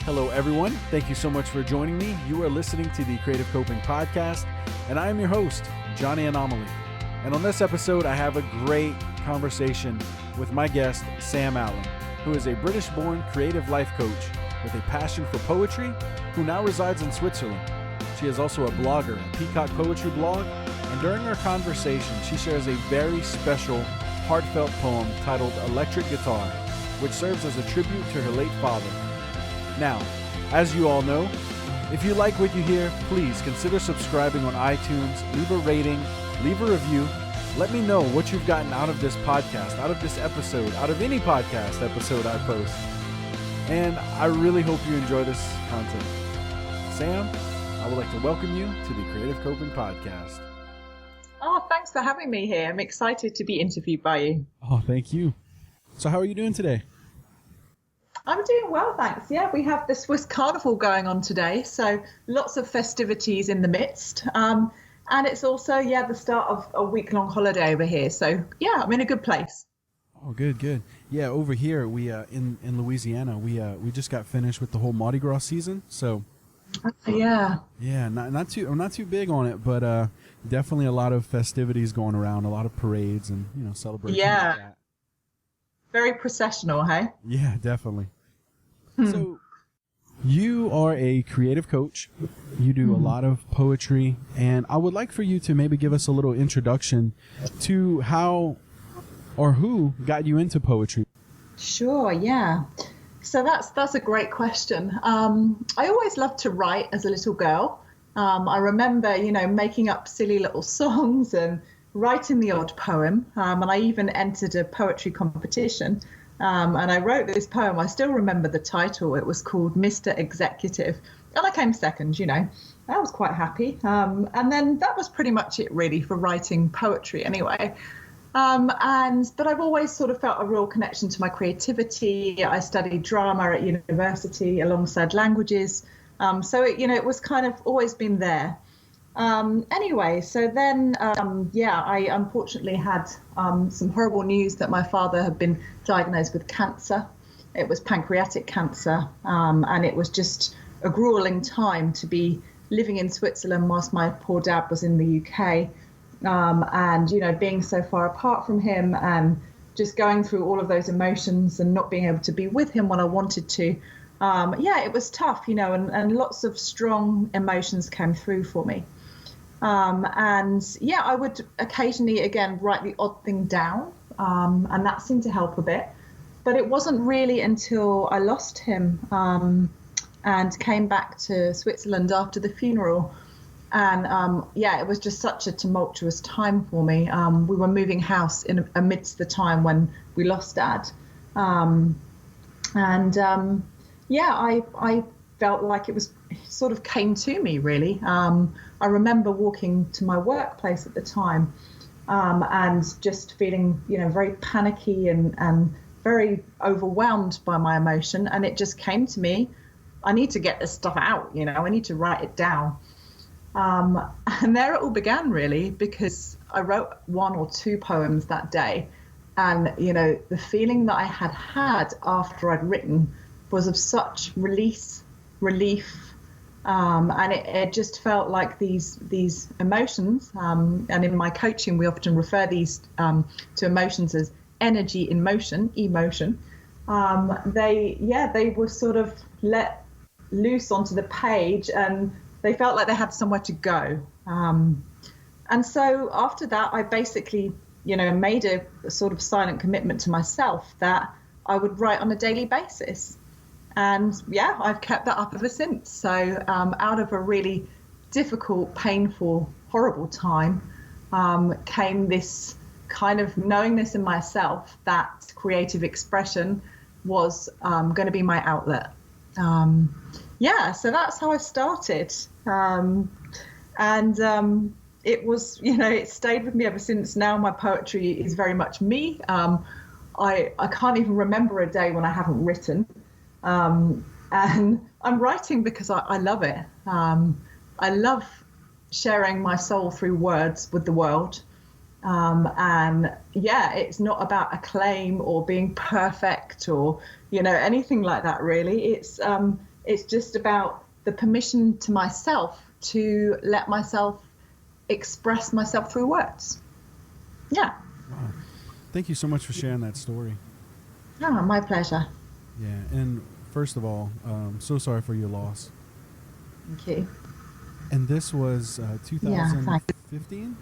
Hello, everyone. Thank you so much for joining me. You are listening to the Creative Coping Podcast, and I am your host, Johnny Anomaly. And on this episode, I have a great conversation with my guest, Sam Allen, who is a British-born creative life coach with a passion for poetry, who now resides in Switzerland. She is also a blogger, a Peacock Poetry blog, and during our conversation, she shares a very special, heartfelt poem titled Electric Guitar, which serves as a tribute to her late father. Now, as you all know, if you like what you hear, please consider subscribing on iTunes, leave a rating, leave a review. Let me know what you've gotten out of this podcast, out of this episode, out of any podcast episode I post. And I really hope you enjoy this content. Sam, I would like to welcome you to the Creative Coping Podcast. Oh, thanks for having me here. I'm excited to be interviewed by you. Oh, thank you. So how are you doing today? I'm doing well, thanks. Yeah, we have the Swiss Carnival going on today, so lots of festivities in the midst. And it's also, the start of a week-long holiday over here. So, yeah, I'm in a good place. Oh, good. Yeah, over here, we in Louisiana, we just got finished with the whole Mardi Gras season. So, yeah, not too big on it, but definitely a lot of festivities going around, a lot of parades and celebrations. Yeah, like that. Very processional, hey? Yeah, definitely. So, you are a creative coach. You do a lot of poetry, and I would like for you to maybe give us a little introduction to how or who got you into poetry. Sure, yeah. So that's a great question. I always loved to write as a little girl. I remember, making up silly little songs and writing the odd poem. And I even entered a poetry competition. And I wrote this poem. I still remember the title. It was called Mr. Executive. And I came second, I was quite happy. And then that was pretty much it, really, for writing poetry anyway. But I've always sort of felt a real connection to my creativity. I studied drama at university alongside languages. So it was kind of always been there. Anyway, so then, I unfortunately had some horrible news that my father had been diagnosed with cancer. It was pancreatic cancer, and it was just a grueling time to be living in Switzerland whilst my poor dad was in the UK. And, being so far apart from him and just going through all of those emotions and not being able to be with him when I wanted to. It was tough, and lots of strong emotions came through for me. I would occasionally, again, write the odd thing down, and that seemed to help a bit. But it wasn't really until I lost him and came back to Switzerland after the funeral. And, it was just such a tumultuous time for me. We were moving house amidst the time when we lost Dad. I felt like it sort of came to me, really. I remember walking to my workplace at the time and just feeling, very panicky and very overwhelmed by my emotion. And it just came to me, I need to get this stuff out, I need to write it down. And there it all began, really, because I wrote one or two poems that day. And, the feeling that I had after I'd written was of such relief. And it just felt like these emotions, and in my coaching, we often refer these to emotions as energy in motion, emotion. They were sort of let loose onto the page, and they felt like they had somewhere to go. And so after that, I basically, made a sort of silent commitment to myself that I would write on a daily basis. And I've kept that up ever since. So out of a really difficult, painful, horrible time came this kind of knowingness in myself that creative expression was going to be my outlet. So that's how I started. It was, it stayed with me ever since. Now my poetry is very much me. I can't even remember a day when I haven't written. And I'm writing because I love it. I love sharing my soul through words with the world. It's not about acclaim or being perfect or, anything like that, really. It's just about the permission to myself to let myself express myself through words. Yeah. Wow. Thank you so much for sharing that story. Oh, my pleasure. Yeah. And first of all, so sorry for your loss. Thank you. And this was 2015?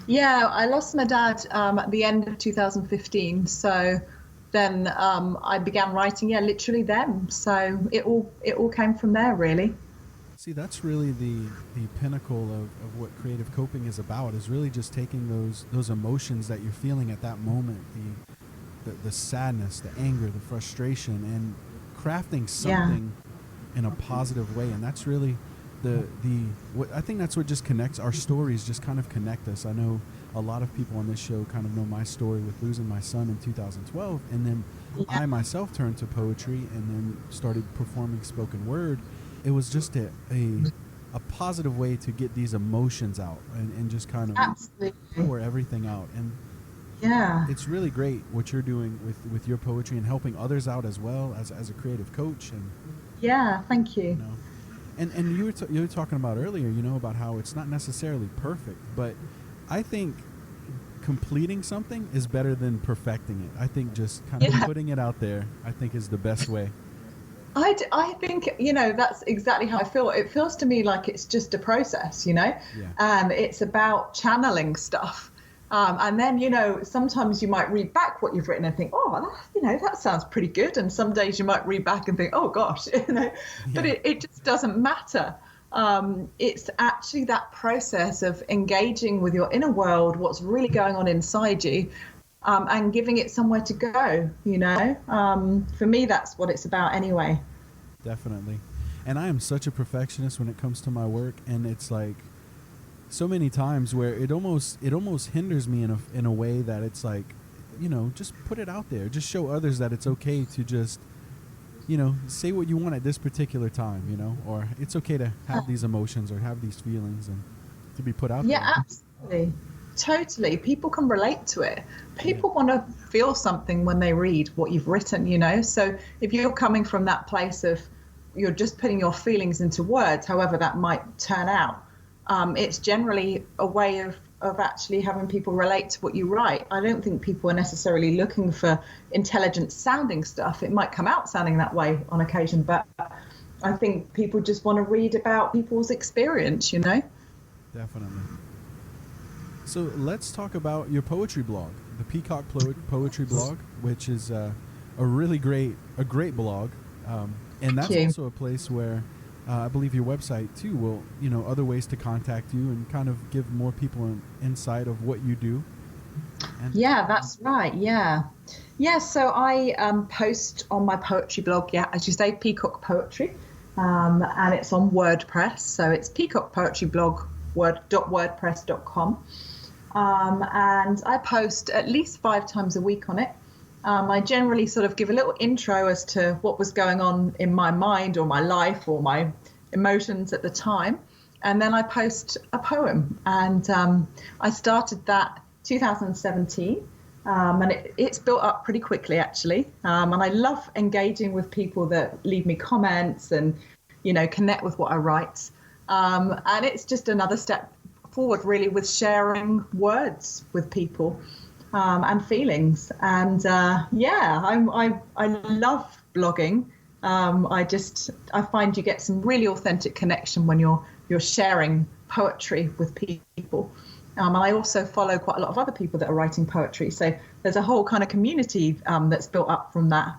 Yeah, I lost my dad at the end of 2015. So then I began writing, literally then. So it all came from there, really. See, that's really the pinnacle of what creative coping is about, is really just taking those emotions that you're feeling at that moment, the sadness, the anger, the frustration, and crafting something in a positive way. And that's really what I think, that's what just connects our stories, just kind of connect us. I know a lot of people on this show kind of know my story with losing my son in 2012, and then I myself turned to poetry and then started performing spoken word. It was just a positive way to get these emotions out and just kind of pour everything out. And it's really great what you're doing with your poetry and helping others out as well as a creative coach. And thank you. You know, and you were talking about earlier, about how it's not necessarily perfect, but I think completing something is better than perfecting it. I think just kind of putting it out there, I think, is the best way. I think, that's exactly how I feel. It feels to me like it's just a process, and it's about channeling stuff. And then, sometimes you might read back what you've written and think, oh, that sounds pretty good. And some days you might read back and think, oh, gosh, but it just doesn't matter. It's actually that process of engaging with your inner world, what's really going on inside you, and giving it somewhere to go, For me, that's what it's about anyway. Definitely. And I am such a perfectionist when it comes to my work, and it's like so many times where it almost hinders me in a way that it's like, just put it out there. Just show others that it's okay to just, say what you want at this particular time, or it's okay to have these emotions or have these feelings and to be put out there. Yeah, absolutely. Totally. People can relate to it. People want to feel something when they read what you've written, So if you're coming from that place of you're just putting your feelings into words, however that might turn out, it's generally a way of actually having people relate to what you write. I don't think people are necessarily looking for intelligent sounding stuff. It might come out sounding that way on occasion, but I think people just want to read about people's experience, Definitely. So let's talk about your poetry blog, the Peacock Poetry Blog, which is a great blog, and that's also a place where I believe your website too will, other ways to contact you and kind of give more people an insight of what you do. And that's right. So I post on my poetry blog, as you say, Peacock Poetry, and it's on WordPress. So it's Peacock Poetry Blog .wordpress.com. And I post at least 5 times a week on it. I generally sort of give a little intro as to what was going on in my mind or my life or my emotions at the time. And then I post a poem. And I started that 2017. And it's built up pretty quickly, actually. And I love engaging with people that leave me comments and, connect with what I write. And it's just another step forward, really, with sharing words with people and feelings. And I love blogging. I find you get some really authentic connection when you're sharing poetry with people. And I also follow quite a lot of other people that are writing poetry. So there's a whole kind of community that's built up from that.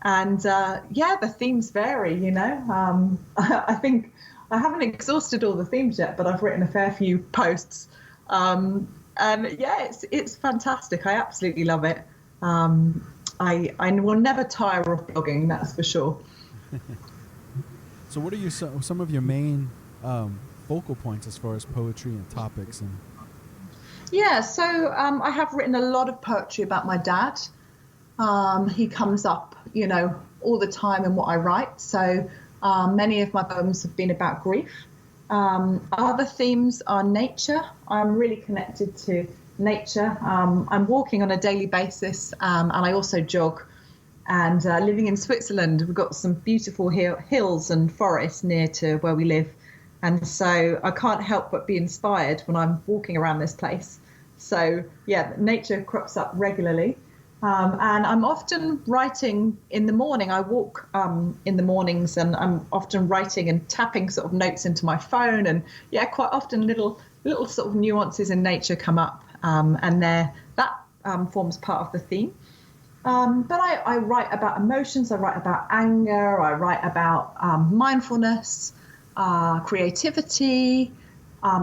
And the themes vary, I think I haven't exhausted all the themes yet, but I've written a fair few posts. It's fantastic. I absolutely love it. I will never tire of blogging, that's for sure. So what are some of your main focal points as far as poetry and topics? So I have written a lot of poetry about my dad. He comes up, all the time in what I write. So many of my poems have been about grief. Other themes are nature. I'm really connected to nature. I'm walking on a daily basis, and I also jog. And living in Switzerland, we've got some beautiful hills and forests near to where we live. And so I can't help but be inspired when I'm walking around this place. So yeah, nature crops up regularly. And I'm often writing in the morning. I walk in the mornings, and I'm often writing and tapping sort of notes into my phone. And yeah, quite often little sort of nuances in nature come up, and that forms part of the theme. But I write about emotions. I write about anger. I write about mindfulness, creativity.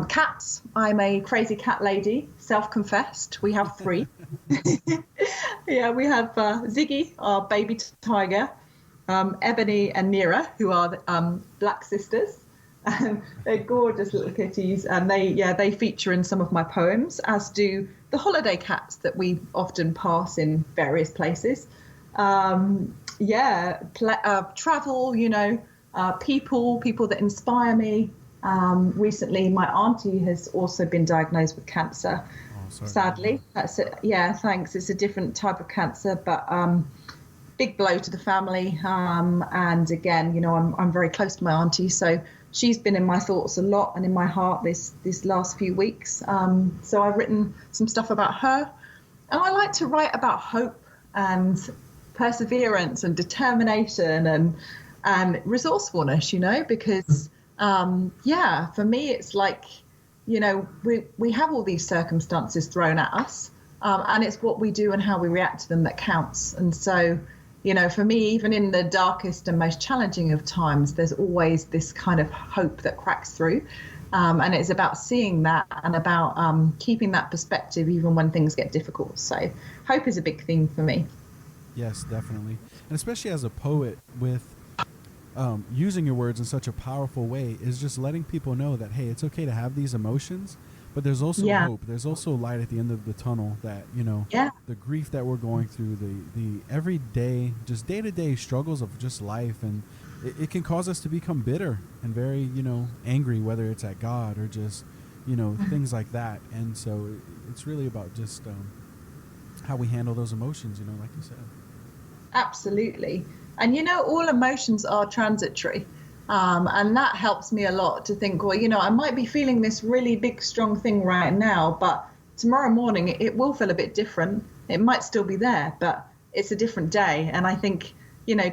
Cats. I'm a crazy cat lady, self-confessed. We have 3. Yeah, we have Ziggy, our baby tiger, Ebony and Nira, who are black sisters. And they're gorgeous little kitties, and they feature in some of my poems, as do the holiday cats that we often pass in various places. Travel, people that inspire me. Recently, my auntie has also been diagnosed with cancer. Oh, sorry. Sadly, that's it. Yeah, thanks. It's a different type of cancer, but big blow to the family. And again, I'm very close to my auntie, so she's been in my thoughts a lot and in my heart this last few weeks. So I've written some stuff about her, and I like to write about hope and perseverance and determination and resourcefulness. Because. For me, it's like, we have all these circumstances thrown at us, and it's what we do and how we react to them that counts. And so, for me, even in the darkest and most challenging of times, there's always this kind of hope that cracks through. And it's about seeing that and about keeping that perspective even when things get difficult. So hope is a big theme for me. Yes, definitely. And especially as a poet, with using your words in such a powerful way, is just letting people know that, hey, it's okay to have these emotions, but there's also hope. There's also light at the end of the tunnel, that, the grief that we're going through, the everyday, just day-to-day struggles of just life, and it can cause us to become bitter and very, angry, whether it's at God or just, things like that. And so it's really about just how we handle those emotions, like you said. Absolutely. And, all emotions are transitory. And that helps me a lot to think, well, I might be feeling this really big, strong thing right now, but tomorrow morning it will feel a bit different. It might still be there, but it's a different day. And I think,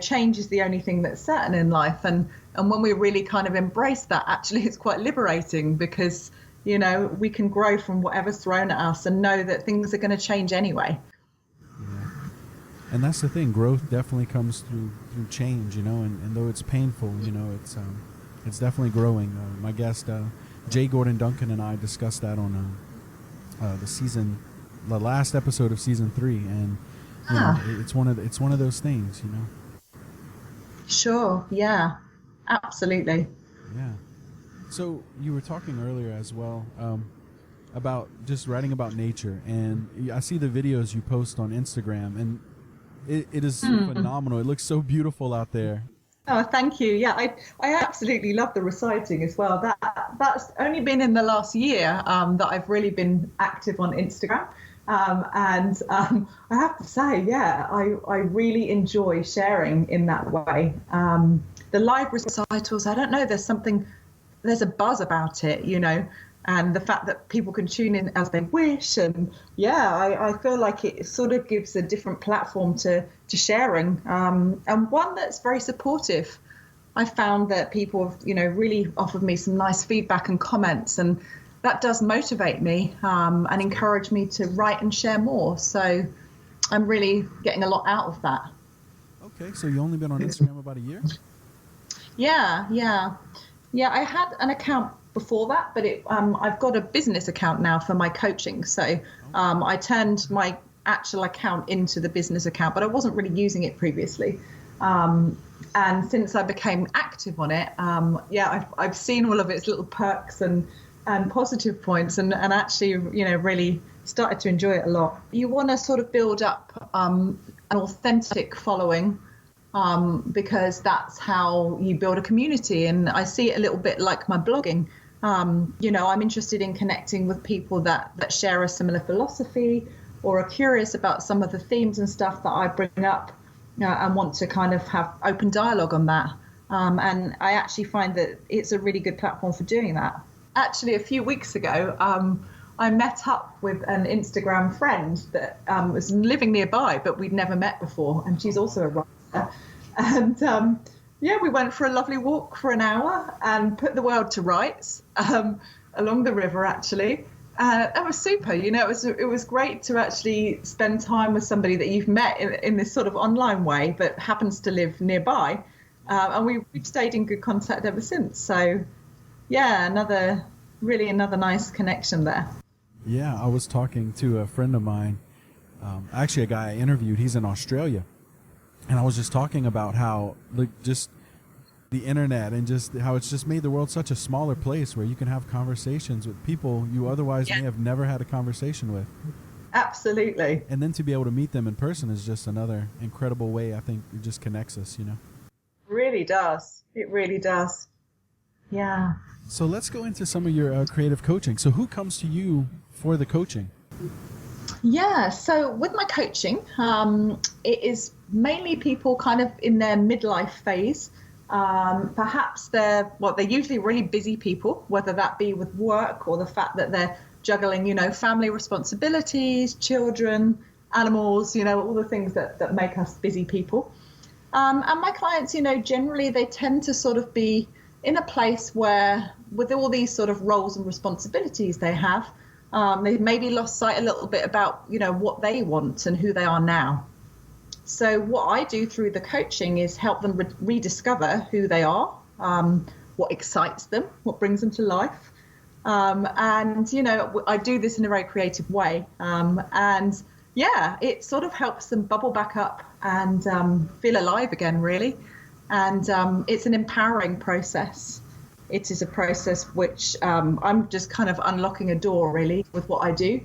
change is the only thing that's certain in life. And when we really kind of embrace that, actually, it's quite liberating, because, we can grow from whatever's thrown at us and know that things are going to change anyway. And that's the thing. Growth definitely comes through change, and though it's painful, it's definitely growing. My guest, Jay Gordon Duncan, and I discussed that on the last episode of season 3, and it's one of those things, Sure. Yeah. Absolutely. Yeah. So you were talking earlier as well about just writing about nature, and I see the videos you post on Instagram, and it is phenomenal. It looks so beautiful out there. Oh, thank you. Yeah, I absolutely love the reciting as well. That's only been in the last year that I've really been active on Instagram. And I have to say, I really enjoy sharing in that way. The live recitals, I don't know, there's a buzz about it, and the fact that people can tune in as they wish. And I feel like it sort of gives a different platform to sharing, and one that's very supportive. I found that people have, really offered me some nice feedback and comments, and that does motivate me and encourage me to write and share more. So I'm really getting a lot out of that. Okay, so you've only been on Instagram about a year? Yeah. I had an account before that, but I've got a business account now for my coaching. So I turned my actual account into the business account, but I wasn't really using it previously. And since I became active on it, I've seen all of its little perks and positive points, and actually, really started to enjoy it a lot. You want to sort of build up an authentic following, because that's how you build a community. And I see it a little bit like my blogging. I'm interested in connecting with people that share a similar philosophy or are curious about some of the themes and stuff that I bring up. and want to kind of have open dialogue on that. And I actually find that it's a really good platform for doing that. Actually, a few weeks ago, I met up with an Instagram friend that was living nearby, but we'd never met before. And she's also a writer. And yeah, we went for a lovely walk for an hour and put the world to rights along the river, actually. That was super. It was great to actually spend time with somebody that you've met in this sort of online way, but happens to live nearby. And we've stayed in good contact ever since. So, yeah, another nice connection there. Yeah, I was talking to a friend of mine, actually a guy I interviewed. He's in Australia, and I was just talking about how just the internet and just how it's just made the world such a smaller place where you can have conversations with people you otherwise may have never had a conversation with. Absolutely. And then to be able to meet them in person is just another incredible way. I think it just connects us, Really does. It really does. Yeah. So let's go into some of your creative coaching. So who comes to you for the coaching? Yeah, so with my coaching, it is mainly people kind of in their midlife phase. Perhaps they're usually really busy people, whether that be with work or the fact that they're juggling, family responsibilities, children, animals, all the things that make us busy people. And my clients, generally they tend to sort of be in a place where with all these sort of roles and responsibilities they have, they've maybe lost sight a little bit about, what they want and who they are now. So what I do through the coaching is help them rediscover who they are, what excites them, what brings them to life. And, I do this in a very creative way. And yeah, it sort of helps them bubble back up and feel alive again, really. And it's an empowering process. It is a process which I'm just kind of unlocking a door, really, with what I do.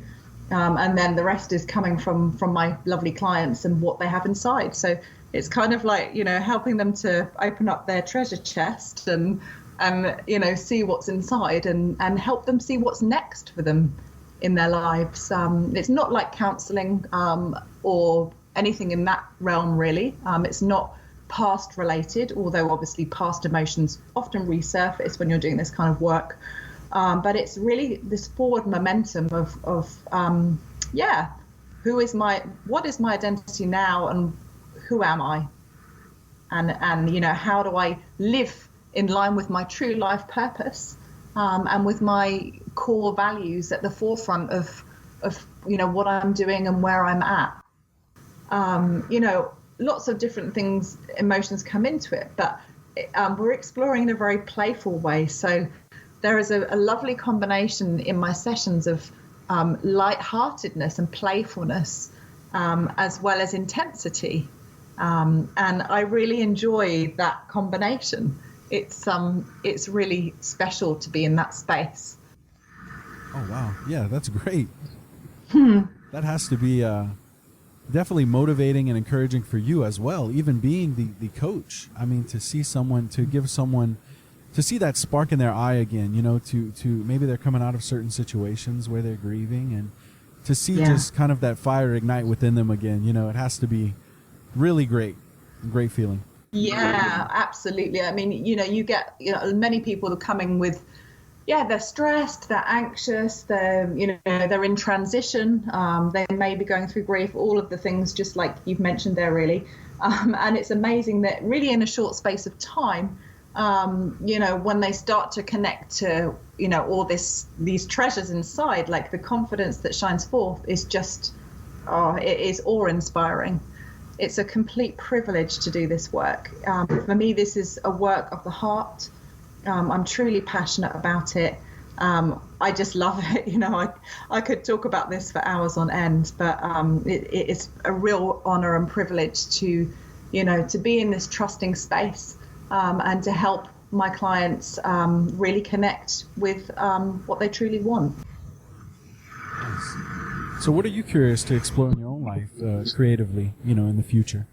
And then the rest is coming from my lovely clients and what they have inside. So it's kind of like, helping them to open up their treasure chest and see what's inside and help them see what's next for them in their lives. It's not like counseling or anything in that realm, really. It's not past related, although obviously past emotions often resurface when you're doing this kind of work. But it's really this forward momentum of what is my identity now and who am I? And how do I live in line with my true life purpose and with my core values at the forefront of what I'm doing and where I'm at. Lots of different things, emotions come into it, but we're exploring in a very playful way. So there is a lovely combination in my sessions of lightheartedness and playfulness, as well as intensity. And I really enjoy that combination. It's really special to be in that space. Oh, wow. Yeah, that's great. That has to be definitely motivating and encouraging for you as well, even being the coach. I mean, to see that spark in their eye again, to maybe they're coming out of certain situations where they're grieving, and to see just kind of that fire ignite within them again, it has to be really great feeling. Yeah, absolutely. I mean, you get, many people are coming with, they're stressed, they're anxious, they're in transition, they may be going through grief, all of the things just like you've mentioned there, really. And it's amazing that really in a short space of time, when they start to connect to, all these treasures inside, like the confidence that shines forth is just, it is awe-inspiring. It's a complete privilege to do this work. For me, this is a work of the heart. I'm truly passionate about it. I just love it. I could talk about this for hours on end, but it's a real honor and privilege to be in this trusting space and to help my clients really connect with what they truly want. Nice. So what are you curious to explore in your own life creatively, in the future?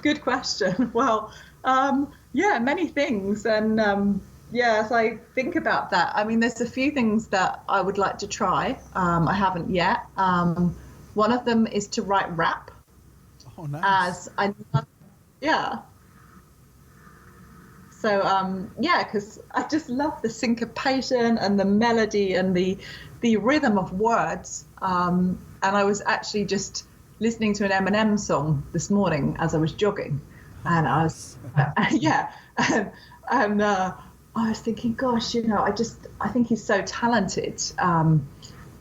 Good question. Well, many things. And as I think about that, I mean, there's a few things that I would like to try. I haven't yet. One of them is to write rap. Oh, nice. as I love, yeah. So yeah, because I just love the syncopation and the melody and the rhythm of words. And I was actually just listening to an Eminem song this morning as I was jogging, and I was yeah, and I was thinking, gosh, I think he's so talented.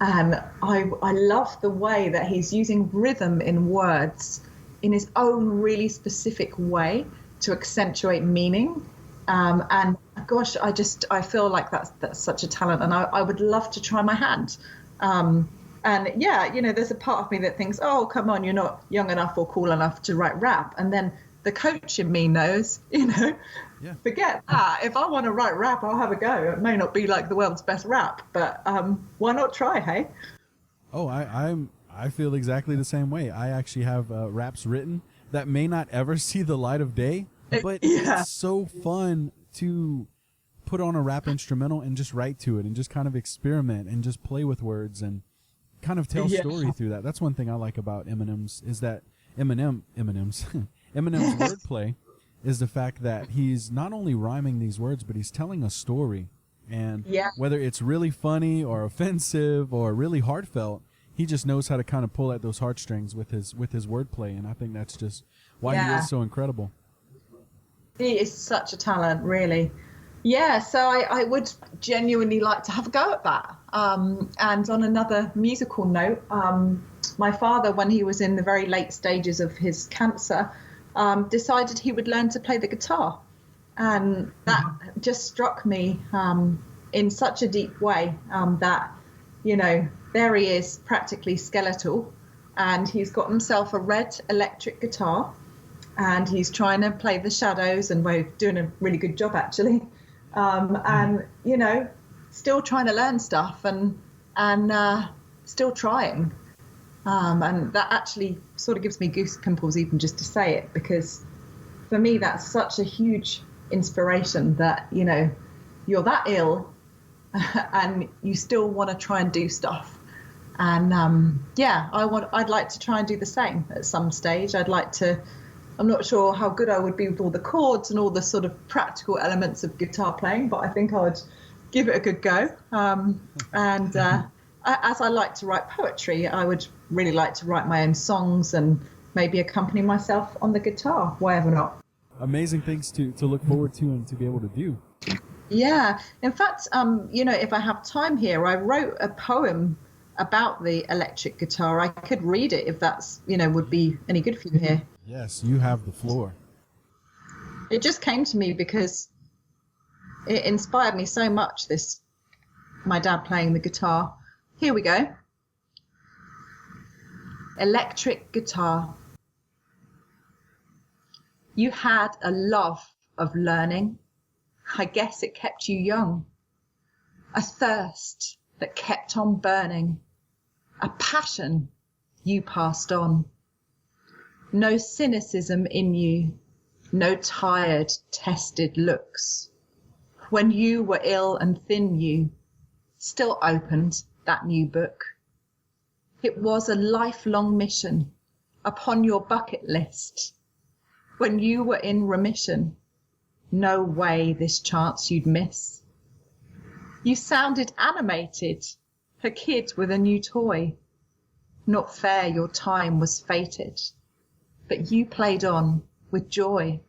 And I love the way that he's using rhythm in words in his own really specific way to accentuate meaning. And gosh, I feel like that's such a talent, and I would love to try my hand. And yeah, there's a part of me that thinks, oh, come on, you're not young enough or cool enough to write rap. And then the coach in me knows, forget that. If I want to write rap, I'll have a go. It may not be like the world's best rap, but why not try, hey? Oh, I feel exactly the same way. I actually have raps written that may not ever see the light of day, but it's so fun to put on a rap instrumental and just write to it and just kind of experiment and just play with words and kind of tell story through that. That's one thing I like about Eminem's is that Eminem's wordplay is the fact that he's not only rhyming these words, but he's telling a story. And whether it's really funny or offensive or really heartfelt, he just knows how to kind of pull at those heartstrings with his wordplay. And I think that's just why he is so incredible. He is such a talent, really. Yeah, so I would genuinely like to have a go at that. And on another musical note, my father, when he was in the very late stages of his cancer, decided he would learn to play the guitar. And that just struck me in such a deep way that, there he is, practically skeletal, and he's got himself a red electric guitar, and he's trying to play the shadows, and we're doing a really good job, actually. And, still trying to learn stuff and still trying. And that actually sort of gives me goose pimples even just to say it, because for me, that's such a huge inspiration that, you're that ill and you still want to try and do stuff. And I'd like to try and do the same at some stage. I'm not sure how good I would be with all the chords and all the sort of practical elements of guitar playing, but I think I would give it a good go. As I like to write poetry, I would really like to write my own songs and maybe accompany myself on the guitar. Why ever not? Amazing things to look forward to and to be able to do. Yeah. In fact, if I have time here, I wrote a poem about the electric guitar. I could read it if that's, would be any good for you here. Yes, you have the floor. It just came to me because it inspired me so much, my dad playing the guitar. Here we go. Electric guitar. You had a love of learning. I guess it kept you young. A thirst that kept on burning. A passion you passed on. No cynicism in you. No tired, tested looks. When you were ill and thin, you still opened that new book. It was a lifelong mission upon your bucket list. When you were in remission, no way this chance you'd miss. You sounded animated, a kid with a new toy. Not fair your time was fated, but you played on with joy.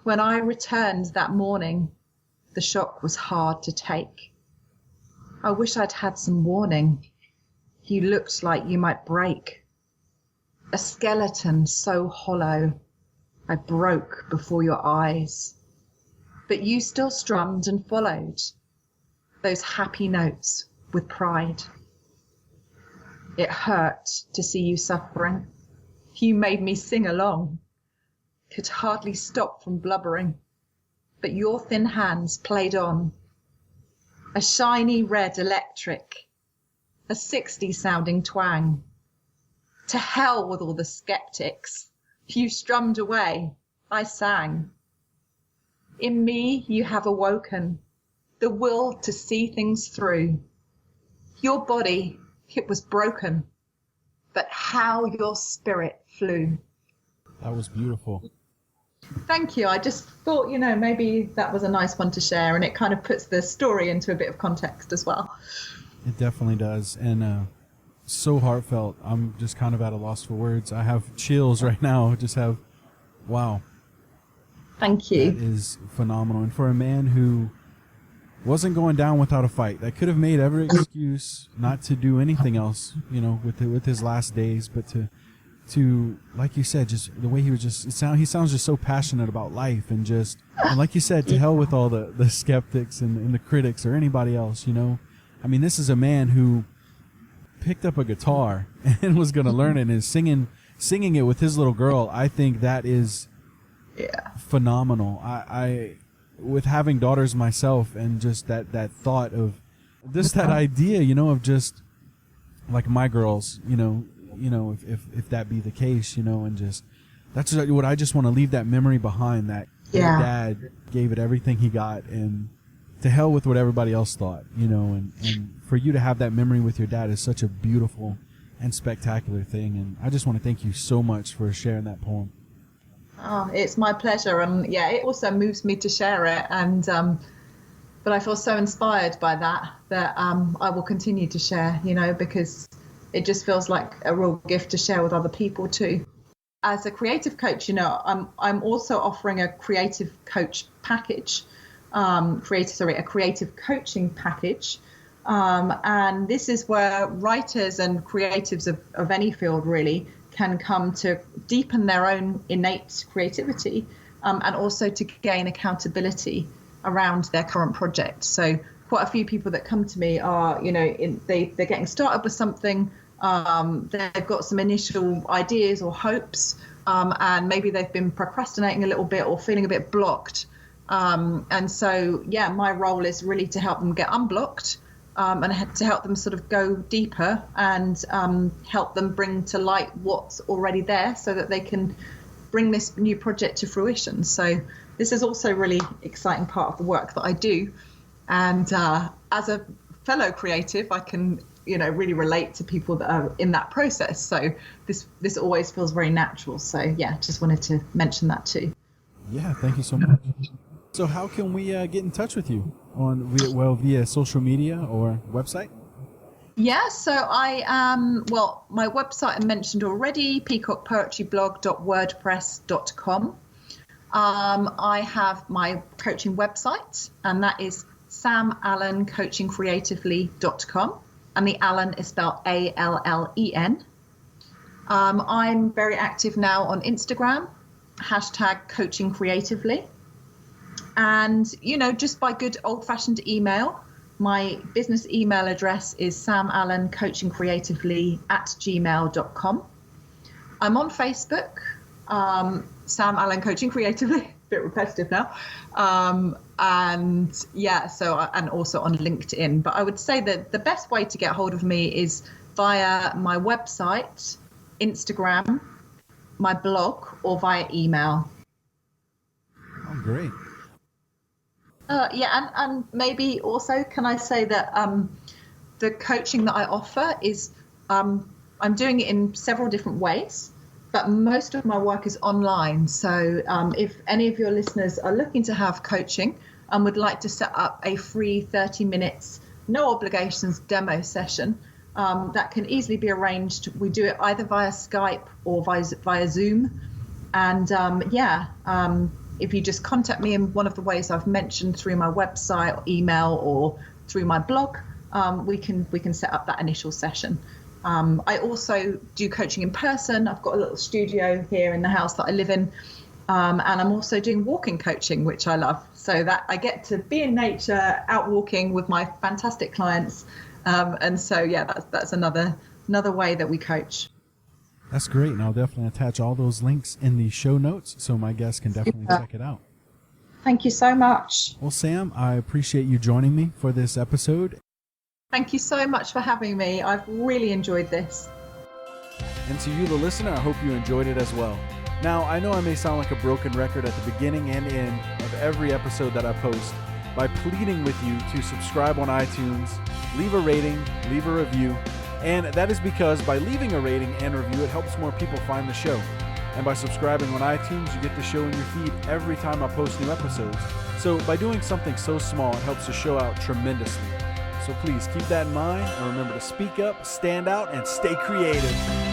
When I returned that morning, the shock was hard to take. I wish I'd had some warning. You looked like you might break. A skeleton so hollow, I broke before your eyes. But you still strummed and followed those happy notes with pride. It hurt to see you suffering. You made me sing along, could hardly stop from blubbering, but your thin hands played on. A shiny red electric, a 60s sounding twang. To hell with all the skeptics. You strummed away, I sang. In me you have awoken the will to see things through. Your body, it was broken, but how your spirit flew. That was beautiful. Thank you. I just thought, maybe that was a nice one to share, and it kind of puts the story into a bit of context as well. It definitely does. And so heartfelt. I'm just kind of at a loss for words. I have chills right now. Just have, wow. Thank you. That is phenomenal. And for a man who wasn't going down without a fight, that could have made every excuse not to do anything else, with his last days, but to like you said, just the way he was he sounds just so passionate about life, and like you said, to hell with all the skeptics and the critics or anybody else, I mean, this is a man who picked up a guitar and was going to learn it and is singing it with his little girl. I think that is phenomenal. I with having daughters myself, and just that thought of just that idea, of just like my girls, if that be the case, and just that's what I just want to leave that memory behind, that your dad gave it everything he got, and to hell with what everybody else thought, and for you to have that memory with your dad is such a beautiful and spectacular thing. And I just want to thank you so much for sharing that poem. Oh, it's my pleasure. And it also moves me to share it. And, but I feel so inspired by that I will continue to share, because it just feels like a real gift to share with other people too. As a creative coach, I'm also offering a creative coach package, a creative coaching package. And this is where writers and creatives of any field really can come to deepen their own innate creativity, and also to gain accountability around their current project. So quite a few people that come to me are, they're getting started with something, they've got some initial ideas or hopes, and maybe they've been procrastinating a little bit or feeling a bit blocked. And so, my role is really to help them get unblocked, and to help them sort of go deeper, and help them bring to light what's already there, so that they can bring this new project to fruition. So this is also a really exciting part of the work that I do. And as a fellow creative, I can, really relate to people that are in that process. So this always feels very natural. So just wanted to mention that too. Yeah, thank you so much. So how can we get in touch with you via social media or website? Yeah, so I my website I mentioned already, peacockpoetryblog.wordpress.com. I have my coaching website, and that is samallencoachingcreatively.com, and the Allen is spelled Allen. I'm very active now on Instagram, #coachingcreatively. And, just by good old-fashioned email, my business email address is samallencoachingcreatively@gmail.com. I'm on Facebook, Sam Allen Coaching Creatively, a bit repetitive now. And also on LinkedIn. But I would say that the best way to get hold of me is via my website, Instagram, my blog, or via email. Oh, great. And maybe also, can I say that the coaching that I offer is, I'm doing it in several different ways, but most of my work is online. So if any of your listeners are looking to have coaching and would like to set up a free 30 minutes, no obligations demo session, that can easily be arranged. We do it either via Skype or via Zoom. And if you just contact me in one of the ways I've mentioned, through my website, or email, or through my blog, we can set up that initial session. I also do coaching in person. I've got a little studio here in the house that I live in, and I'm also doing walking coaching, which I love. So that I get to be in nature, out walking with my fantastic clients, and so that's another way that we coach. That's great, and I'll definitely attach all those links in the show notes so my guests can definitely check it out. Thank you so much. Well, Sam, I appreciate you joining me for this episode. Thank you so much for having me. I've really enjoyed this. And to you, the listener, I hope you enjoyed it as well. Now, I know I may sound like a broken record at the beginning and end of every episode that I post by pleading with you to subscribe on iTunes, leave a rating, leave a review. And that is because by leaving a rating and review, it helps more people find the show. And by subscribing on iTunes, you get the show in your feed every time I post new episodes. So by doing something so small, it helps the show out tremendously. So please keep that in mind and remember to speak up, stand out, and stay creative.